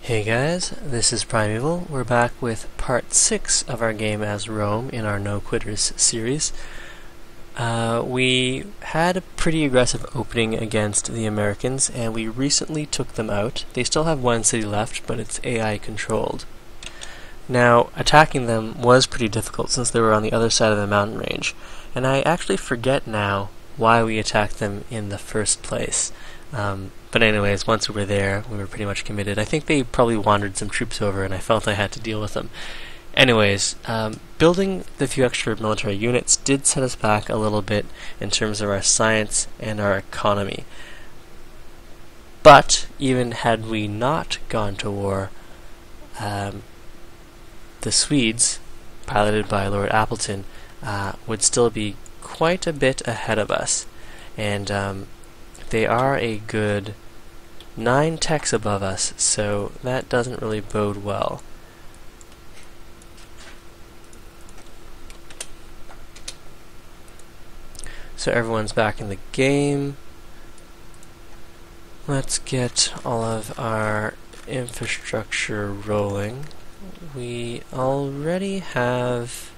Hey guys, this is Primeval. We're back with part 6 of our game as Rome in our No Quitters series. We had a pretty aggressive opening against the Americans, and we recently took them out. They still have one city left, but it's AI controlled. Now, attacking them was pretty difficult since they were on the other side of the mountain range, and I actually forget now why we attacked them in the first place. But anyways, once we were there, we were pretty much committed. I think they probably wandered some troops over, and I felt I had to deal with them. Anyways, building the few extra military units did set us back a little bit in terms of our science and our economy. But even had we not gone to war, the Swedes, piloted by Lord Appleton, would still be quite a bit ahead of us. And they are a good 9 techs above us, so that doesn't really bode well. So everyone's back in the game. Let's get all of our infrastructure rolling. We already have...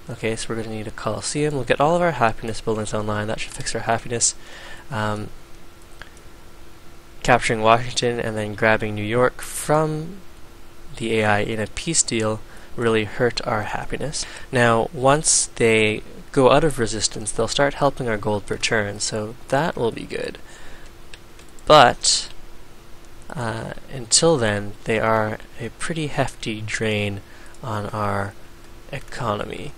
Okay, so we're going to need a Colosseum. We'll get all of our happiness buildings online. That should fix our happiness. Capturing Washington and then grabbing New York from the AI in a peace deal really hurt our happiness. Now, once they go out of resistance, they'll start helping our gold per turn, so that will be good. But until then, they are a pretty hefty drain on our economy,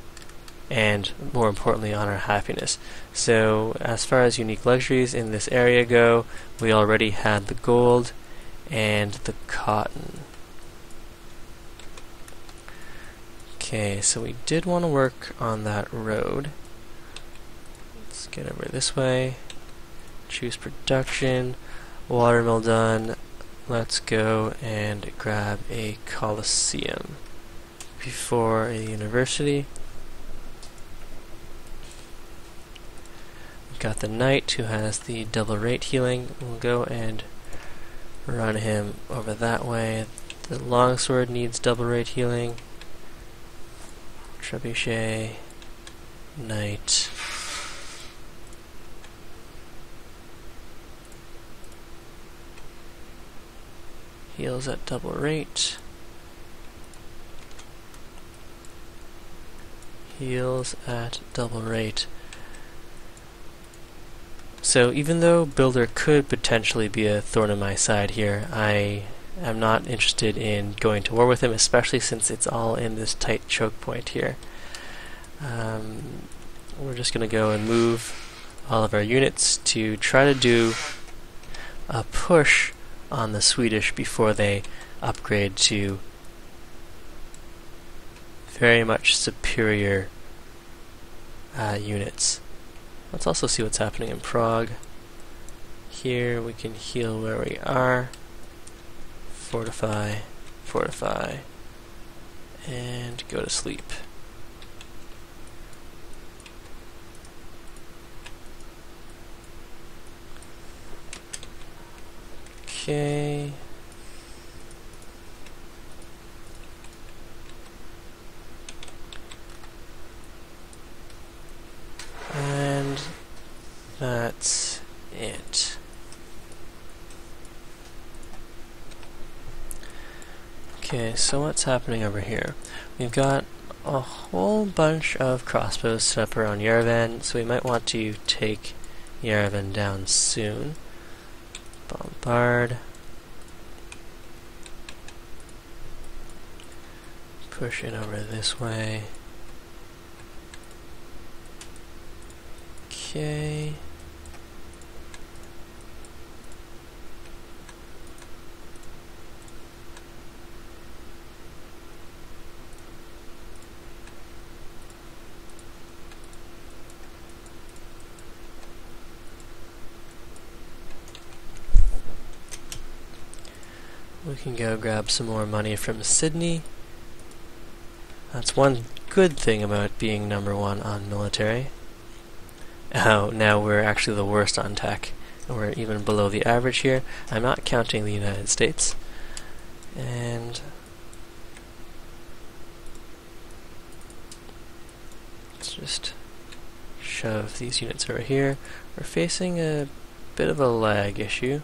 and more importantly on our happiness. So as far as unique luxuries in this area go, we already had the gold and the cotton. Okay, so we did want to work on that road. Let's get over this way. Choose production. Watermill done. Let's go and grab a Colosseum before a university. Got the knight who has the double rate healing. We'll go and run him over that way. The longsword needs double rate healing. Trebuchet, knight. Heals at double rate. Heals at double rate. So even though Builder could potentially be a thorn in my side here, I am not interested in going to war with him, especially since it's all in this tight choke point here. We're just going to go and move all of our units to try to do a push on the Swedish before they upgrade to very much superior units. Let's also see what's happening in Prague. Here we can heal where we are. Fortify, fortify, and go to sleep. Okay. And that's it. Okay, so what's happening over here? We've got a whole bunch of crossbows set up around Yerevan, so we might want to take Yerevan down soon. Bombard. Push it over this way. Okay. We can go grab some more money from Sydney. That's one good thing about being #1 on military. Oh, now we're actually the worst on tech. and we're even below the average here. I'm not counting the United States. And let's just shove these units over here. We're facing a bit of a lag issue.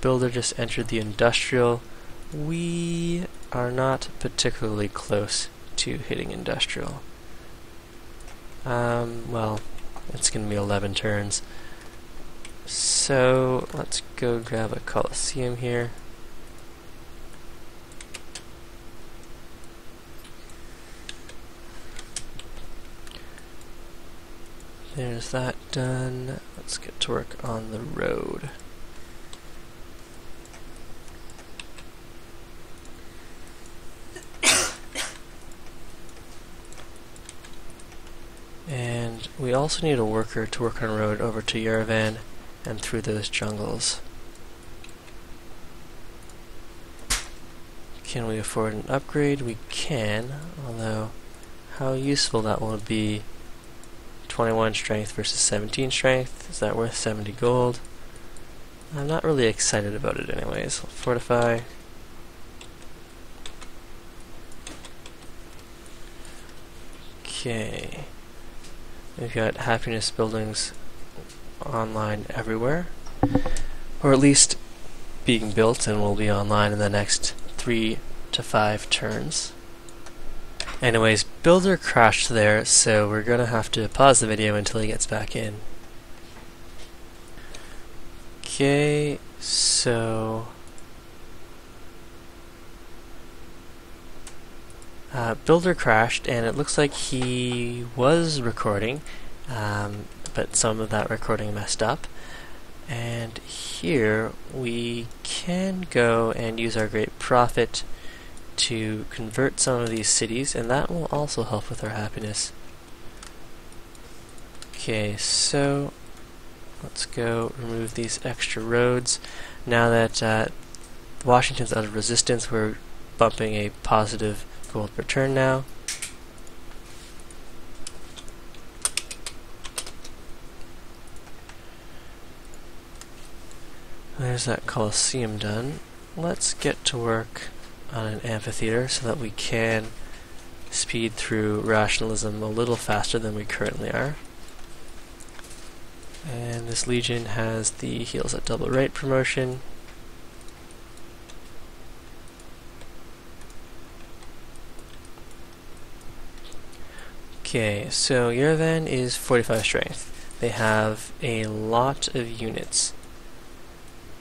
Builder just entered the industrial. We are not particularly close to hitting industrial. Well, it's going to be 11 turns. So let's go grab a Colosseum here. There's that done. Let's get to work on the road. And we also need a worker to work on a road over to Yerevan and through those jungles. Can we afford an upgrade? We can, although how useful that will be. 21 strength versus 17 strength. Is that worth 70 gold? I'm not really excited about it anyways. Fortify. Okay. We've got happiness buildings online everywhere. Or at least being built and will be online in the next 3 to 5 turns. Anyways, builder crashed there, so we're gonna have to pause the video until he gets back in. Okay, so builder crashed, and it looks like he was recording, but some of that recording messed up. And here we can go and use our great profit to convert some of these cities, and that will also help with our happiness. Okay, so let's go remove these extra roads. Now that Washington's out of resistance, we're bumping a positive gold per turn now. There's that Colosseum done. Let's get to work on an amphitheater so that we can speed through rationalism a little faster than we currently are. And this legion has the heals at double rate promotion. Okay, so Yerevan is 45 strength. They have a lot of units.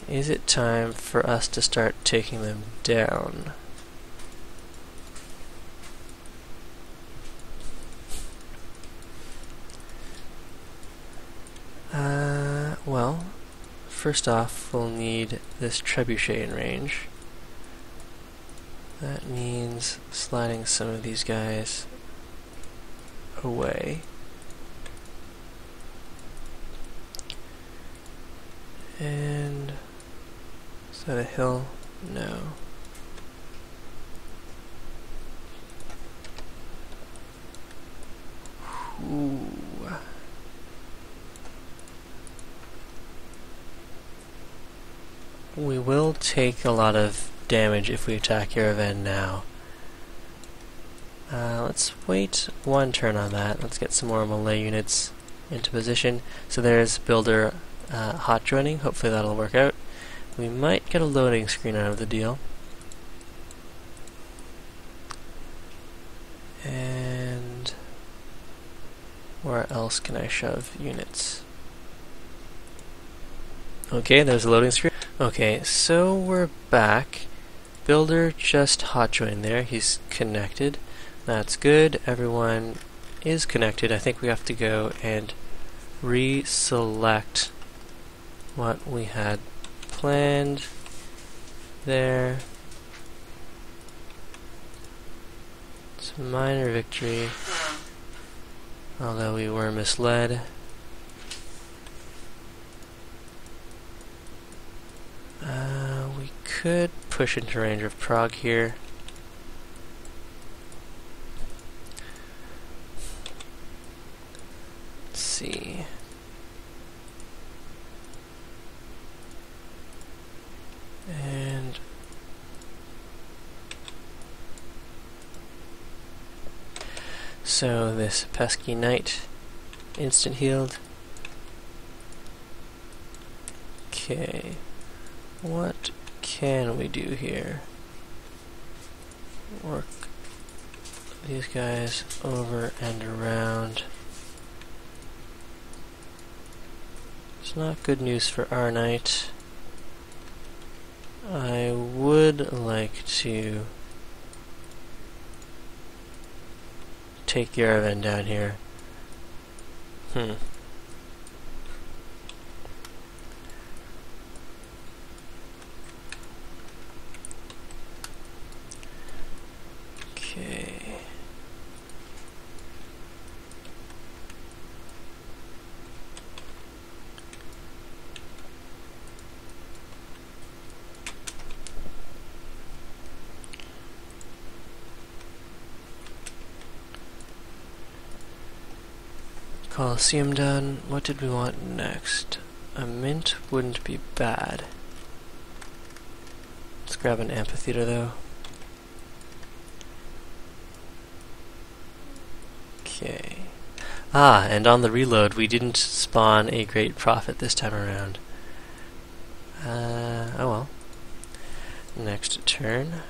Is it time for us to start taking them down? Well, first off, we'll need this trebuchet in range. That means sliding some of these guys away. And is that a hill? No. Ooh. We will take a lot of damage if we attack Yerevan now. Let's wait one turn on that. Let's get some more Malay units into position. So there's builder hot joining. Hopefully that'll work out. We might get a loading screen out of the deal. And where else can I shove units? Okay, there's a loading screen. Okay, so we're back. Builder just hot joined there. He's connected. That's good. Everyone is connected. I think we have to go and reselect what we had planned there. It's a minor victory, although we were misled. We could push into range of Prague here. Let's see. And So this pesky knight instant healed. Okay, what can we do here? Work these guys over and around. It's not good news for our knight. I would like to take Yerevan down here. Okay. Colosseum done. What did we want next? A mint wouldn't be bad. Let's grab an amphitheater though. Okay. Ah, and on the reload we didn't spawn a great prophet this time around. Oh well. Next turn.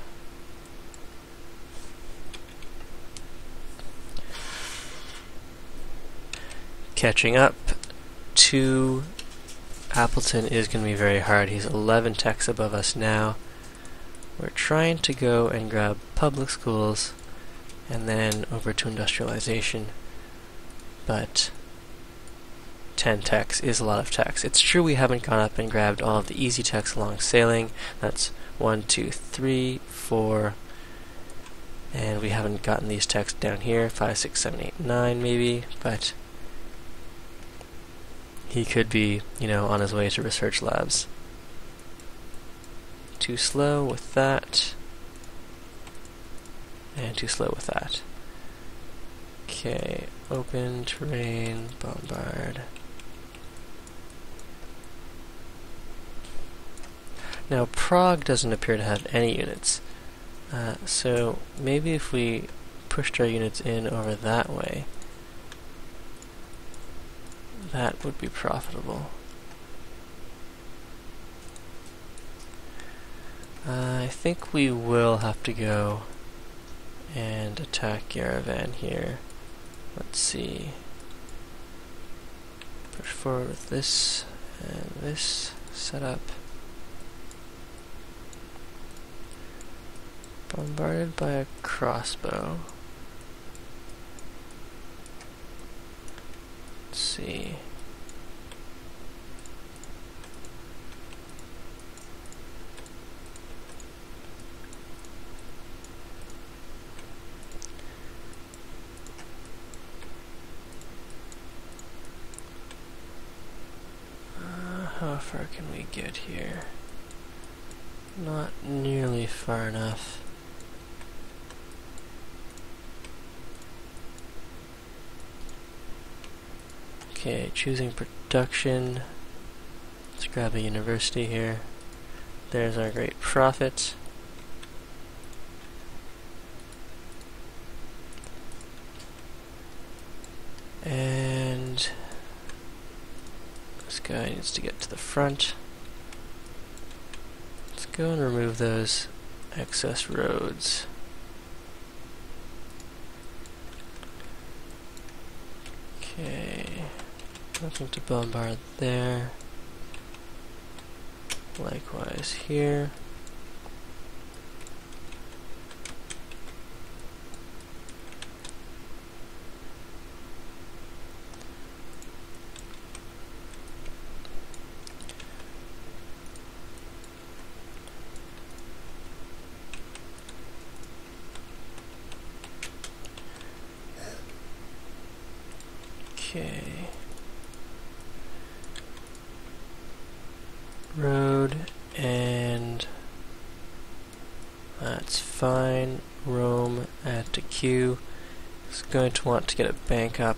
Catching up to Appleton is going to be very hard. He's 11 techs above us now. We're trying to go and grab public schools and then over to industrialization, but 10 techs is a lot of techs. It's true we haven't gone up and grabbed all of the easy techs along sailing. That's 1, 2, 3, 4, and we haven't gotten these techs down here, 5, 6, 7, 8, 9 maybe, but he could be, on his way to research labs. Too slow with that. And too slow with that. Okay, open terrain, bombard. Now Prague doesn't appear to have any units. So maybe if we pushed our units in over that way, that would be profitable. I think we will have to go and attack Yerevan here. Let's see. Push forward with this and this setup. Bombarded by a crossbow. Let's see. How far can we get here? Not nearly far enough. Okay, choosing production. Let's grab a university here. There's our great prophet. And this guy needs to get to the front. Let's go and remove those excess roads. Okay, nothing to bombard there. Likewise here. Okay. Road, and that's fine. Rome at the queue is going to want to get a bank up.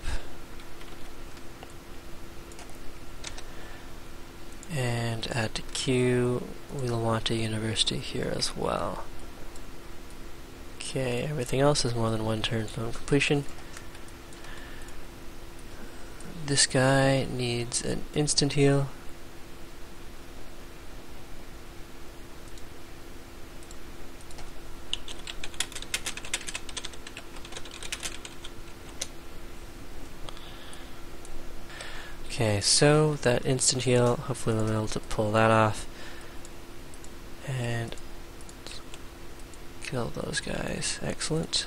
And at the queue, we'll want a university here as well. Okay, everything else is more than one turn from completion. This guy needs an instant heal. Okay, so that instant heal, hopefully we'll be able to pull that off. And kill those guys. Excellent.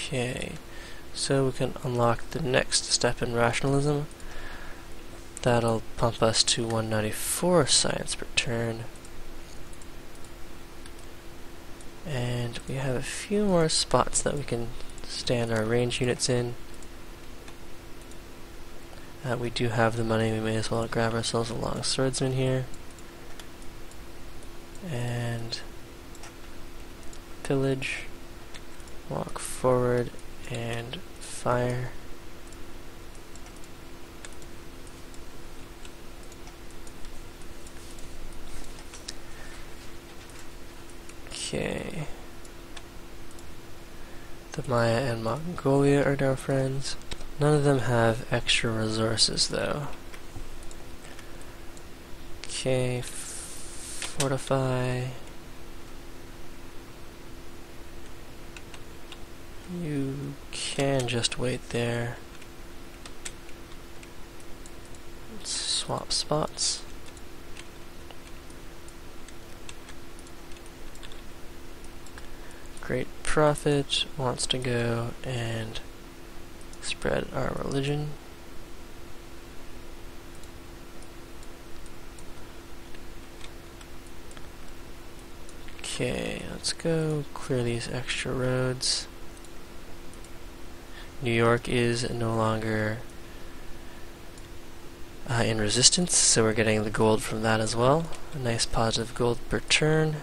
Okay, so we can unlock the next step in rationalism. That'll pump us to 194 science per turn. And we have a few more spots that we can stand our range units in. We do have the money, we may as well grab ourselves a long swordsman here. And pillage. Walk forward and fire. Okay. The Maya and Mongolia are our friends. None of them have extra resources though. Okay, fortify. You can just wait there. Let's swap spots. Great Prophet wants to go and spread our religion. Okay, let's go clear these extra roads. New York is no longer in resistance, so we're getting the gold from that as well. A nice positive gold per turn.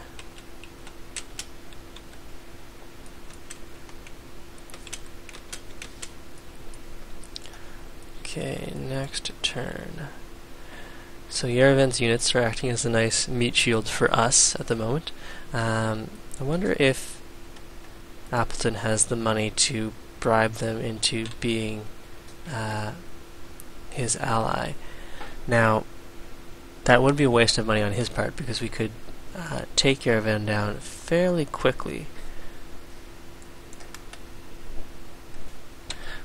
Okay, next turn. So Yerevan's units are acting as a nice meat shield for us at the moment. I wonder if Appleton has the money to bribe them into being his ally. Now, that would be a waste of money on his part because we could take Yerevan down fairly quickly.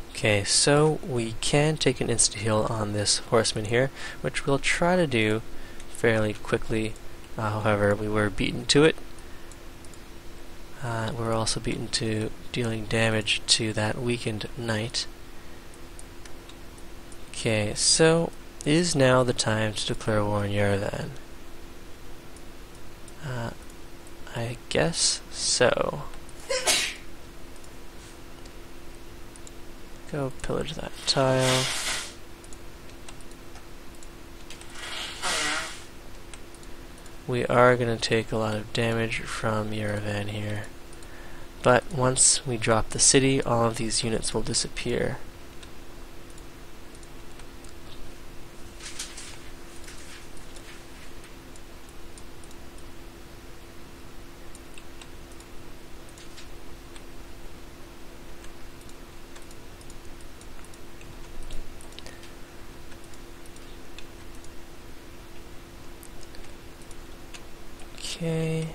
Okay, so we can take an instant heal on this horseman here, which we'll try to do fairly quickly. However, we were beaten to it. We're also beaten to dealing damage to that weakened knight. Okay, so is now the time to declare war on Yerevan? I guess so. Go pillage that tile. We are going to take a lot of damage from Yerevan here. But once we drop the city, all of these units will disappear. Okay.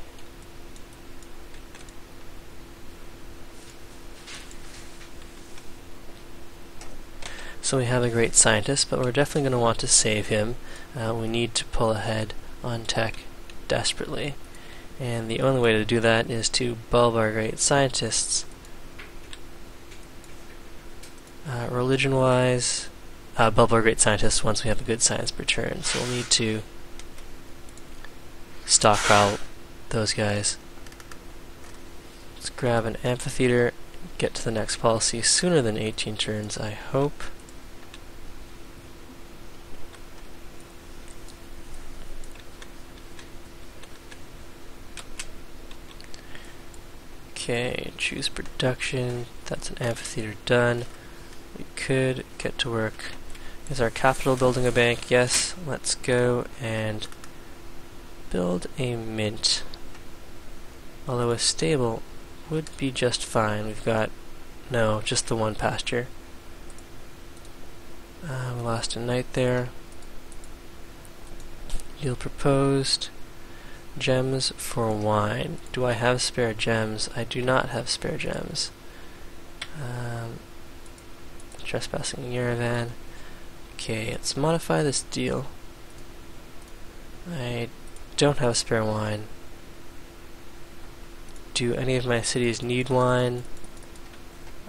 So we have a great scientist, but we're definitely going to want to save him. We need to pull ahead on tech desperately. And the only way to do that is to bulb our great scientists. Religion-wise, bulb our great scientists once we have a good science per turn. So we'll need to stockpile those guys. Let's grab an amphitheater, get to the next policy sooner than 18 turns, I hope. Okay, choose production. That's an amphitheater done. we could get to work. Is our capital building a bank? Yes. Let's go and build a mint. Although a stable would be just fine. We've got, no, just the one pasture. We lost a knight there. Yield proposed. Gems for wine. Do I have spare gems? I do not have spare gems. Trespassing in Yerevan. Okay, let's modify this deal. I don't have spare wine. Do any of my cities need wine?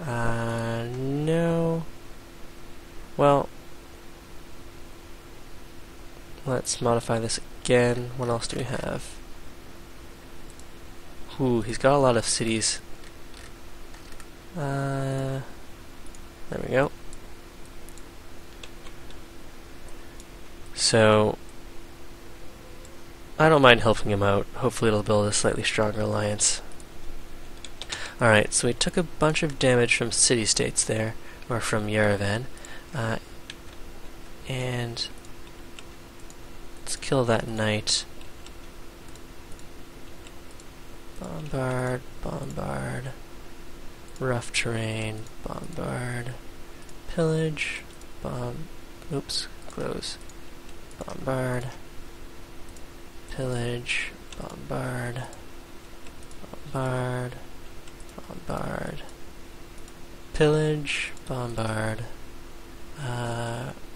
No. Well, let's modify this again. What else do we have? Ooh, he's got a lot of cities. There we go. So, I don't mind helping him out. Hopefully it'll build a slightly stronger alliance. Alright, so we took a bunch of damage from city-states there, or from Yerevan. And let's kill that knight. Bombard, bombard. Rough terrain, bombard. Pillage, oops, close. Bombard. Pillage, bombard. Bombard. Bombard. Pillage, bombard.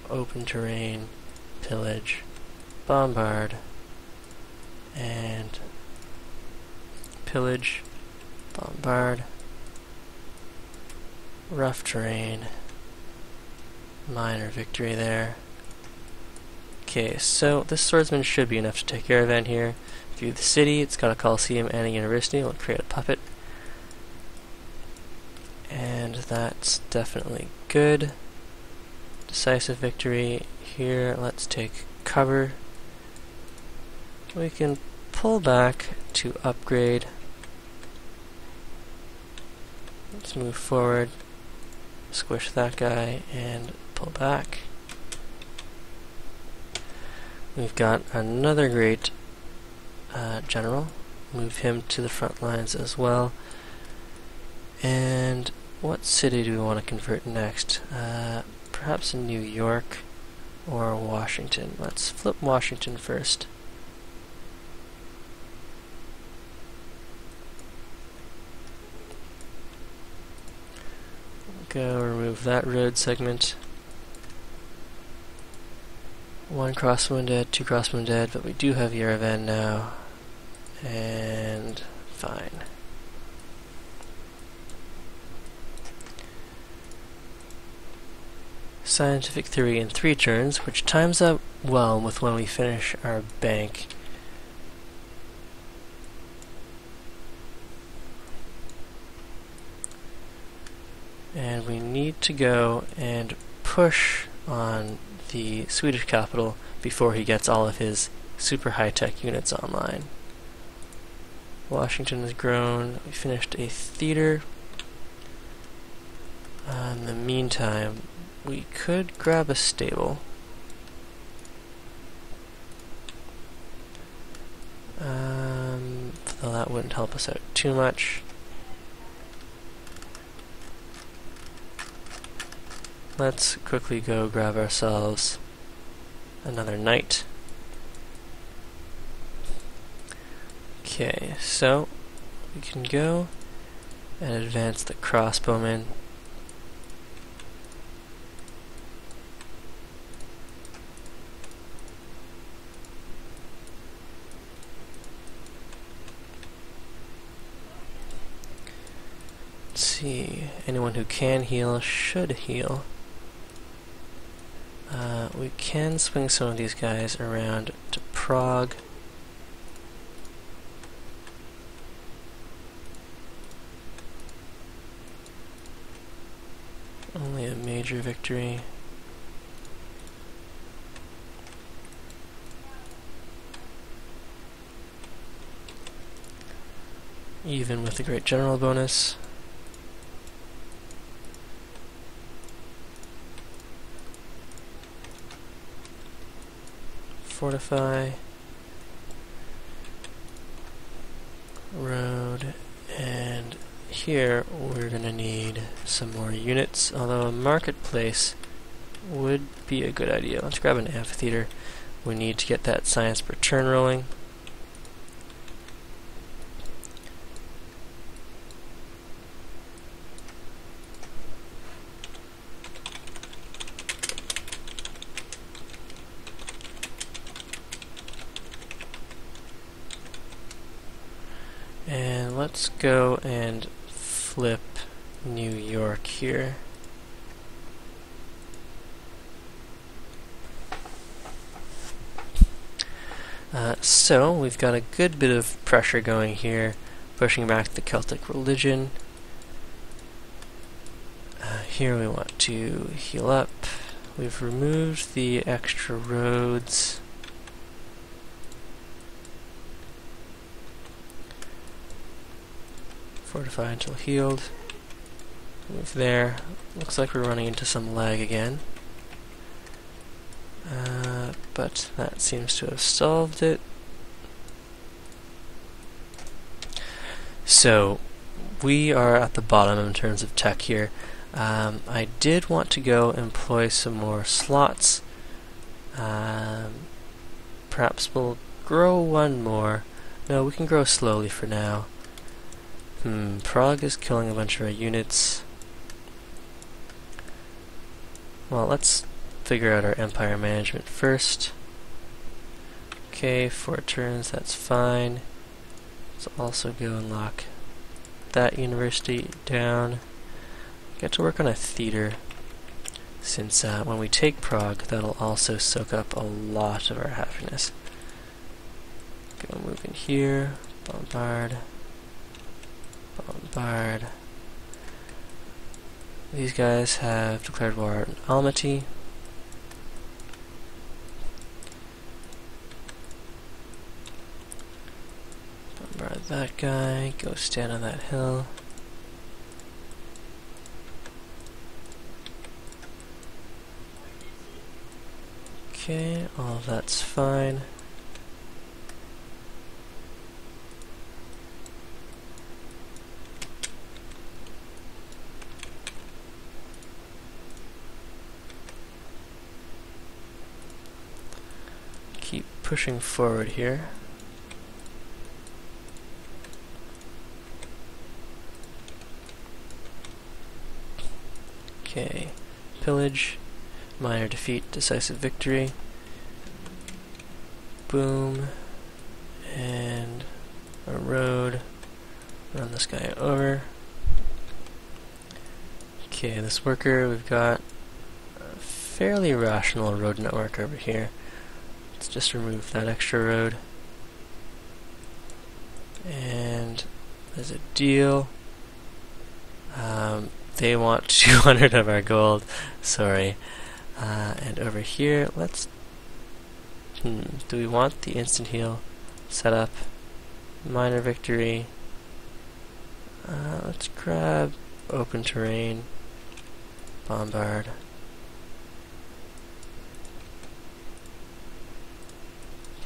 Open terrain, pillage, bombard, and pillage, bombard, rough terrain, minor victory there. Okay, so this swordsman should be enough to take Yerevan here. View the city, it's got a coliseum and a university. We'll create a puppet. And that's definitely good. Decisive victory here. Let's take cover. We can pull back to upgrade. Let's move forward, squish that guy, and pull back. We've got another great general. Move him to the front lines as well. And what city do we want to convert next? Perhaps New York or Washington. Let's flip Washington first. Go remove that road segment. One crossbowman dead, two crossbowmen dead, but we do have Yerevan now. And fine. Scientific theory in 3 turns, which times up well with when we finish our bank. And we need to go and push on the Swedish capital before he gets all of his super high-tech units online. Washington has grown. We finished a theater. In the meantime, we could grab a stable. Though that wouldn't help us out too much. Let's quickly go grab ourselves another knight. Okay, so we can go and advance the crossbowmen. Let's see, anyone who can heal should heal. We can swing some of these guys around to Prague. Only a major victory. Even with the great general bonus. fortify, road, and here we're going to need some more units, although a marketplace would be a good idea. Let's grab an amphitheater. We need to get that science per turn rolling. And let's go and flip New York here. So we've got a good bit of pressure going here, pushing back the Celtic religion. Here we want to heal up. We've removed the extra roads. Fortify until healed. Move there. Looks like we're running into some lag again. But that seems to have solved it. So, we are at the bottom in terms of tech here. I did want to go employ some more slots. Perhaps we'll grow one more. No, we can grow slowly for now. Prague is killing a bunch of our units. Well, let's figure out our empire management first. Okay, 4 turns, that's fine. Let's also go and lock that university down. Get to work on a theater, since when we take Prague, that'll also soak up a lot of our happiness. Go move in here, bombard. Bombard. These guys have declared war on Almaty. Bombard that guy, go stand on that hill. Okay, all of that's fine. Keep pushing forward here. Okay, pillage, minor defeat, decisive victory. Boom, and a road. Run this guy over. Okay, this worker, we've got a fairly rational road network over here. Let's just remove that extra road. And there's a deal. They want 200 of our gold. Sorry. And over here, let's... do we want the instant heal set up? Minor victory. Let's grab open terrain. Bombard.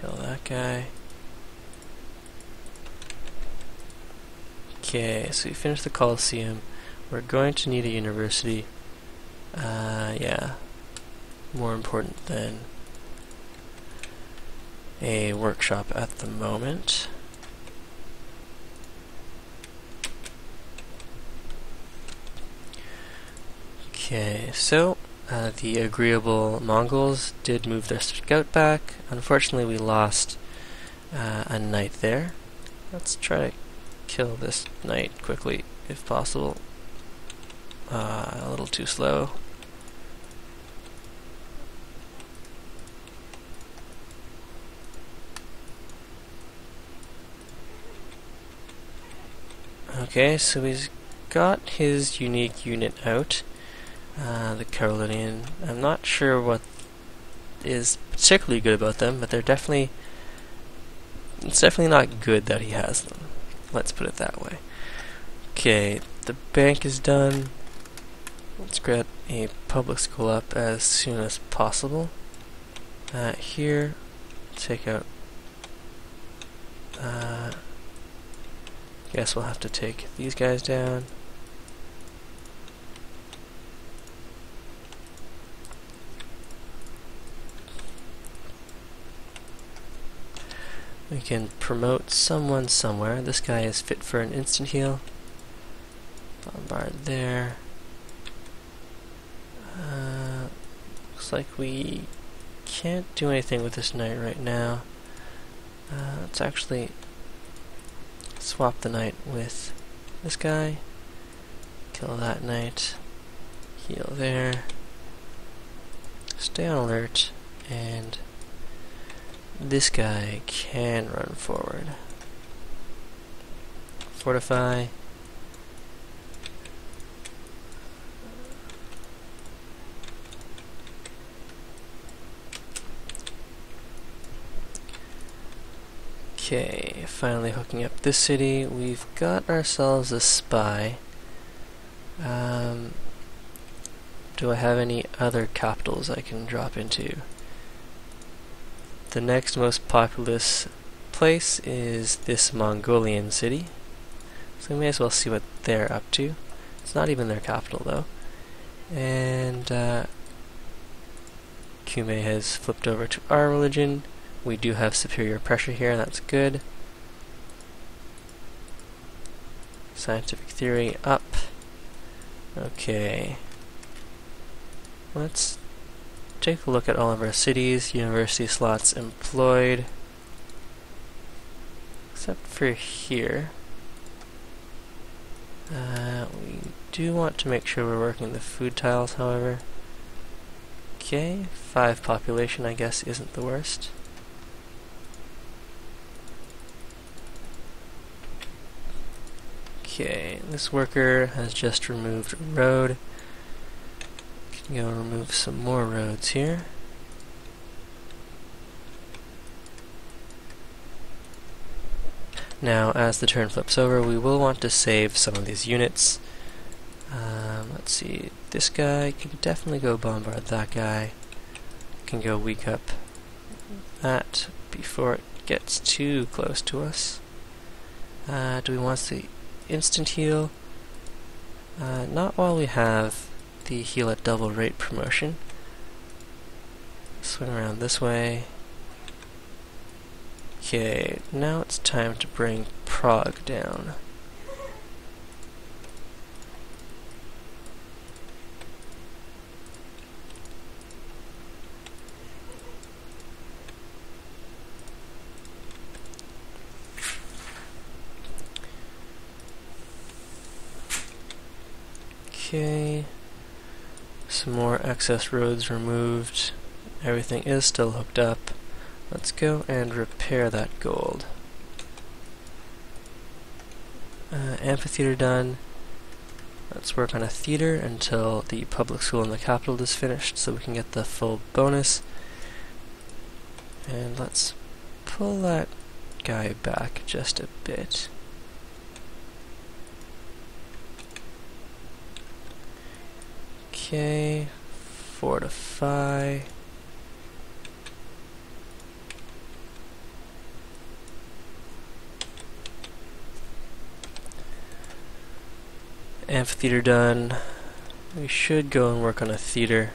Kill that guy. Okay, so we finished the Colosseum. We're going to need a university. Yeah. More important than a workshop at the moment. Okay, so the agreeable Mongols did move their scout back. Unfortunately, we lost a knight there. Let's try to kill this knight quickly, if possible. A little too slow. Okay, so he's got his unique unit out, the Carolinian. I'm not sure what is particularly good about them, but it's definitely not good that he has them. Let's put it that way. Okay, the bank is done. Let's get a public school up as soon as possible. Here, take out... guess we'll have to take these guys down. We can promote someone somewhere. This guy is fit for an instant heal. Bombard there. Looks like we can't do anything with this knight right now. Let's actually swap the knight with this guy. Kill that knight. Heal there. Stay on alert. And this guy can run forward. Fortify. Okay, finally hooking up this city. We've got ourselves a spy. Do I have any other capitals I can drop into? The next most populous place is this Mongolian city. So we may as well see what they're up to. It's not even their capital though. And Kume has flipped over to our religion. We do have superior pressure here, that's good. Scientific theory up. Okay. Let's take a look at all of our cities, university slots employed. Except for here. We do want to make sure we're working the food tiles, however. Okay, 5 population I guess isn't the worst. Okay, this worker has just removed a road. Can go remove some more roads here. Now, as the turn flips over, we will want to save some of these units. Let's see, this guy can definitely go bombard that guy. Can go weak up that before it gets too close to us. Do we want the instant heal? Not while we have the heal at double rate promotion. Swing around this way. Okay, now it's time to bring Prague down. Okay, some more excess roads removed. Everything is still hooked up. Let's go and repair that gold. Amphitheater done. Let's work on a theater until the public school in the capital is finished so we can get the full bonus. And let's pull that guy back just a bit. Okay, fortify. Amphitheater done. We should go and work on a theater,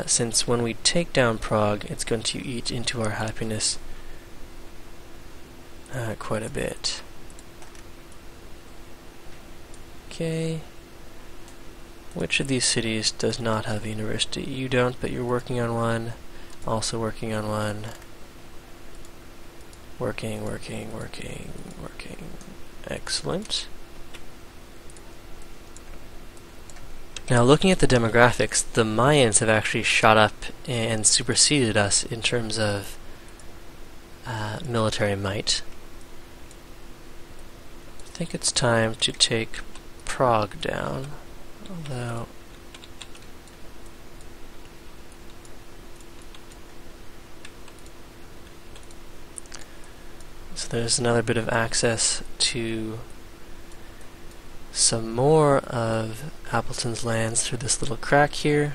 since when we take down Prague, it's going to eat into our happiness quite a bit. Okay. Which of these cities does not have a university? You don't, but you're working on one. Also working on one. Working. Excellent. Now, looking at the demographics, the Mayans have actually shot up and superseded us in terms of military might. I think it's time to take Prague down. Although so there's another bit of access to some more of Appleton's lands through this little crack here.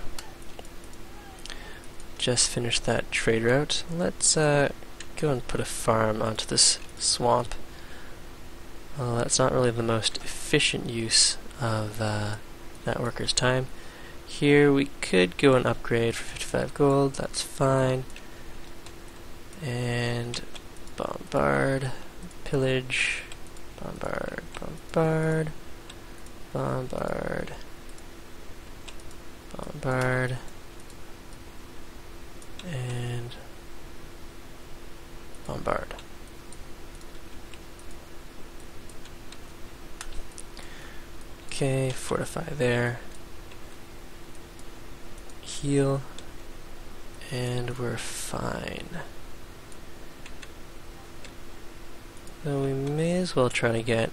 Just finished that trade route. Let's go and put a farm onto this swamp. Well, that's not really the most efficient use of that worker's time. Here we could go and upgrade for 55 gold, that's fine. And bombard, pillage, bombard, bombard, bombard, bombard, and bombard. Okay, fortify there. Heal, and we're fine. So we may as well try to get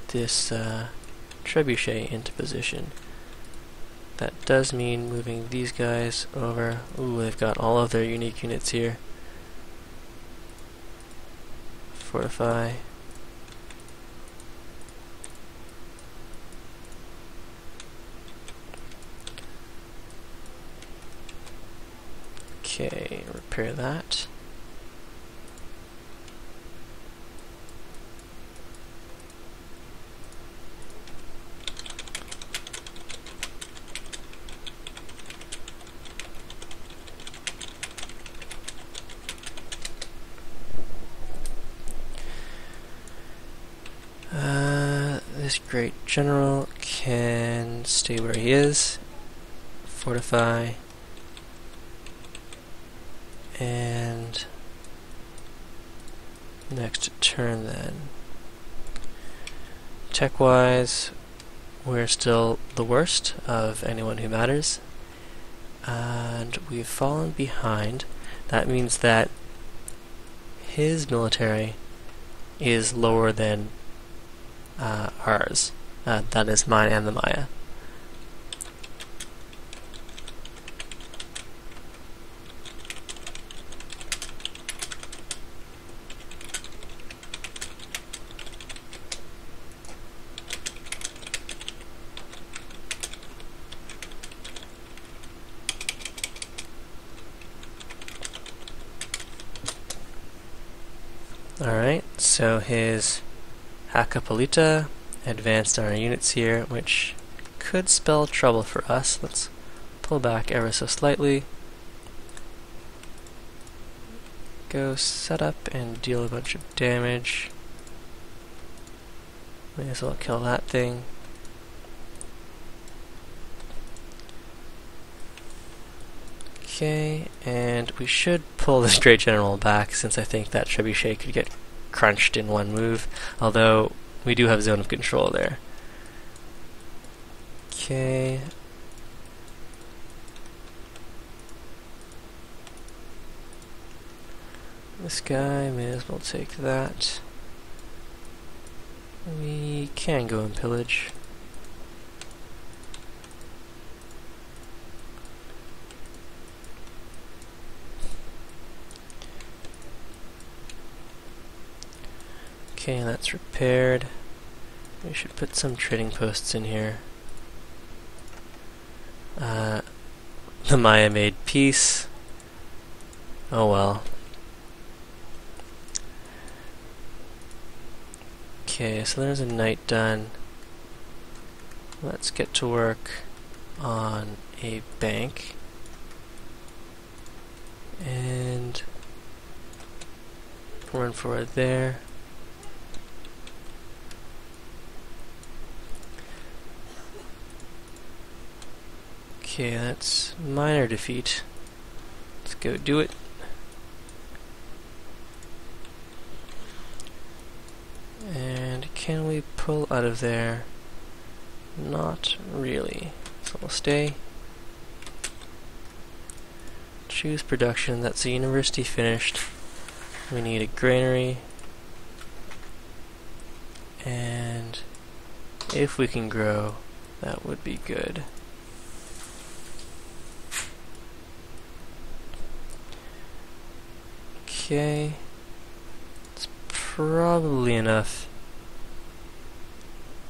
this trebuchet into position. That does mean moving these guys over. Ooh, they've got all of their unique units here. Fortify. Okay, repair that. This great general can stay where he is. Fortify. And next turn then. Tech-wise, we're still the worst of anyone who matters. And we've fallen behind. That means that his military is lower than ours. That is mine and the Maya. Alright, so his Hacapolita advanced our units here, which could spell trouble for us. Let's pull back ever so slightly. Go set up and deal a bunch of damage. May as well kill that thing. Okay, and we should pull this Great General back, since I think that trebuchet could get crunched in one move, although we do have zone of control there. Okay. This guy, may as well take that. We can go and pillage. Okay, that's repaired. We should put some trading posts in here. The Maya made peace. Oh well. Okay, so there's a night done. Let's get to work on a bank. And run forward there. Okay, that's minor defeat. Let's go do it. And can we pull out of there? Not really. So we'll stay. Choose production. That's a university finished. We need a granary. And if we can grow, that would be good. Okay, it's probably enough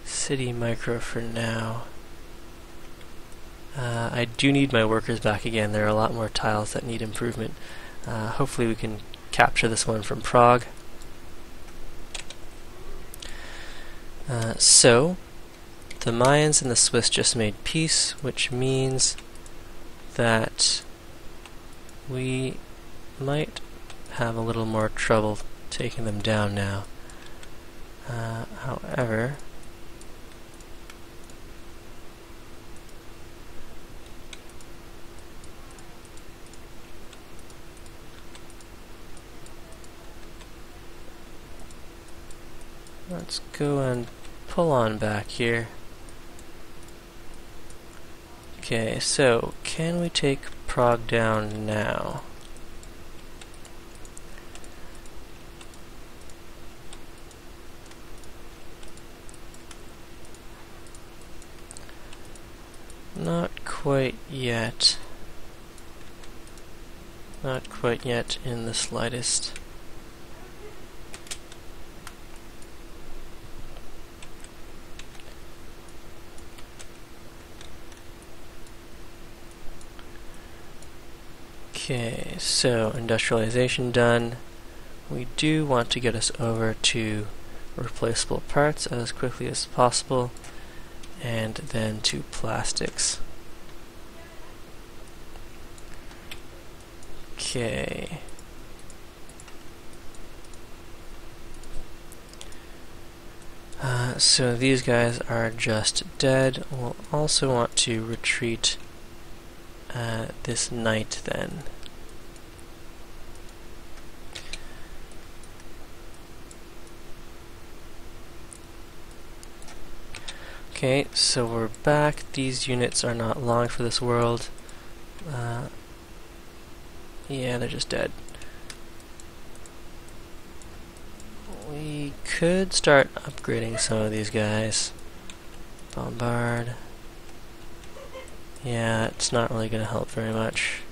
city micro for now. I do need my workers back again. There are a lot more tiles that need improvement. Hopefully we can capture this one from Prague. So, the Mayans and the Swiss just made peace, which means that we might have a little more trouble taking them down now. However, let's go and pull on back here. Okay, so can we take Prague down now? Not quite yet. Not quite yet in the slightest. Okay, so industrialization done. We do want to get us over to replaceable parts as quickly as possible, and then to plastics. Okay. So these guys are just dead. We'll also want to retreat this night then. Okay, so we're back. These units are not long for this world. Yeah, they're just dead. We could start upgrading some of these guys. Bombard. Yeah, it's not really going to help very much.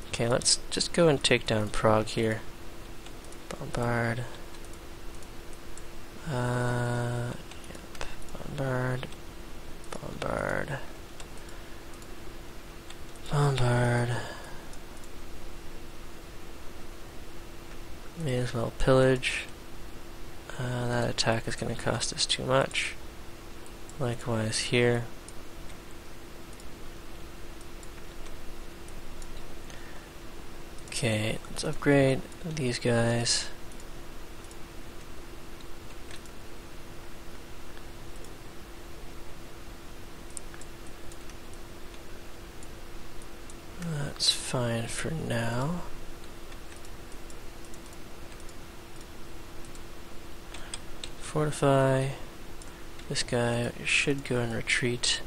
Okay, let's just go and take down Prague here. Bombard. Yep. Bombard. Bombard. Bombard. May as well pillage. That attack is going to cost us too much. Likewise here. Okay, let's upgrade these guys. That's fine for now. Fortify. This guy should go and retreat.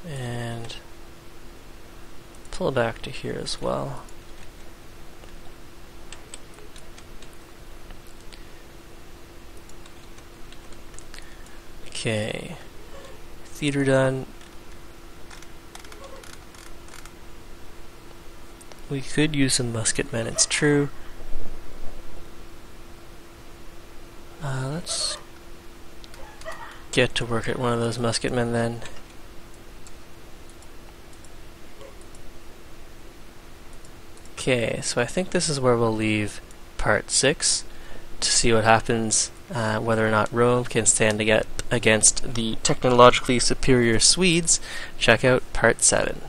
And pull back to here as well. Okay. Theater done. We could use some musketmen, it's true. Let's get to work at one of those musketmen then. Okay, so I think this is where we'll leave part 6 to see what happens, whether or not Rome can stand against the technologically superior Swedes. Check out part 7.